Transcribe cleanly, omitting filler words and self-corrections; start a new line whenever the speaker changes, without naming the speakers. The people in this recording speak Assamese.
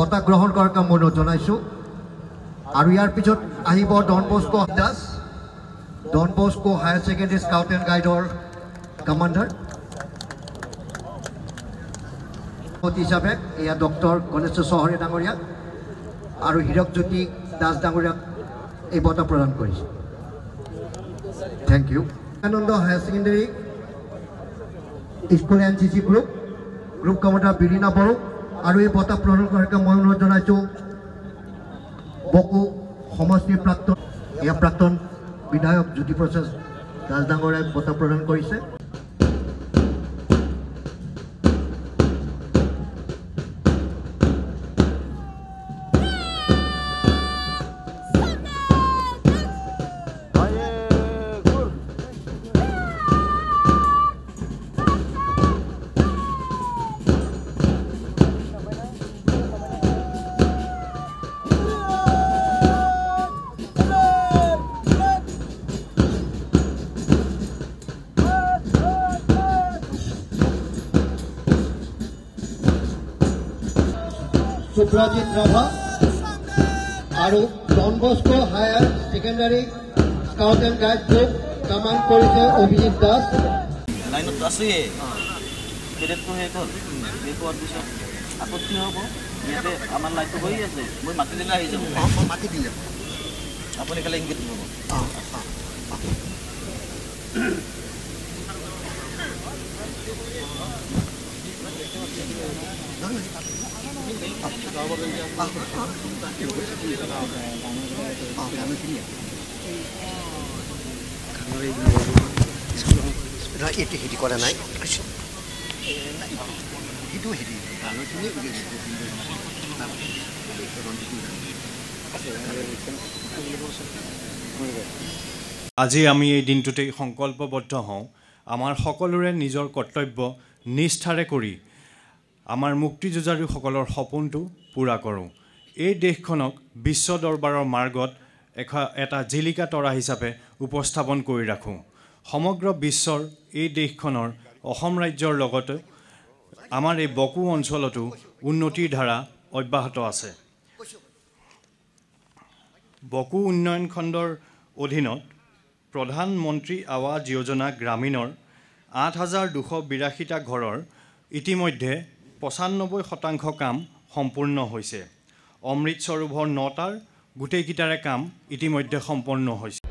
বঁটা গ্ৰহণ কৰাৰ কাৰণে অনুৰোধ জনাইছোঁ আৰু ইয়াৰ পিছত আহিব Don Bosco Das Don Bosco higher secondary scout and গাইডৰ কমাণ্ডাৰ হিচাপে এয়া ডক্টৰ গণেশ্বৰ চহৰী ডাঙৰীয়া আৰু হীৰকজ্যোতি দাস ডাঙৰীয়াক এই বঁটা প্ৰদান কৰিছে thank you Anand higher secondary school NCC group commander Birina Boro আৰু এই বঁটা প্ৰদান কৰাৰ কাৰণে মই অনুৰোধ জনাইছোঁ বকো সমষ্টিৰ প্ৰাক্তন বিধায়ক জ্যোতিপ্ৰসাদ দাস ডাঙৰীয়াই বঁটা প্ৰদান কৰিছে সুব্ৰজিৎ ৰাভা আৰু Don Bosco higher secondary scout and guide group command কৰিছে অভিজিৎ দাস
লাইনত আছেই পেৰেডটো শেষ হ'ল শেষ হোৱাৰ পিছত আপত্তি হ'ব ইয়াতে আমাৰ লাইনটো হৈ আছে মই মাতি দিলে আহি যাব
মাতি দিলে
আপুনি খালি ইংগিত দিব
এটি হেৰি কৰা নাই
আজি আমি এই দিনটোতেই সংকল্পবদ্ধ হওঁ আমাৰ সকলোৰে নিজৰ কৰ্তব্য নিষ্ঠাৰে কৰি আমাৰ মুক্তিযুঁজাৰুসকলৰ সপোনটো পূৰা কৰোঁ এই দেশখনক বিশ্ব দৰবাৰৰ মাৰ্গত এটা জিলিকা তৰা হিচাপে উপস্থাপন কৰি ৰাখোঁ সমগ্ৰ বিশ্বৰ এই দেশখনৰ অসম ৰাজ্যৰ লগতে আমাৰ এই বকো অঞ্চলতো উন্নতিৰ ধাৰা অব্যাহত আছে বকো উন্নয়ন খণ্ডৰ অধীনত প্ৰধানমন্ত্ৰী আৱাস যোজনা গ্ৰামীণৰ ৮,২৮২টা ঘৰৰ ইতিমধ্যে ৯৫% কাম সম্পূৰ্ণ হৈছে অমৃত সৰোবৰ ৯টাৰ গোটেইকেইটাৰে কাম ইতিমধ্যে সম্পন্ন হৈছে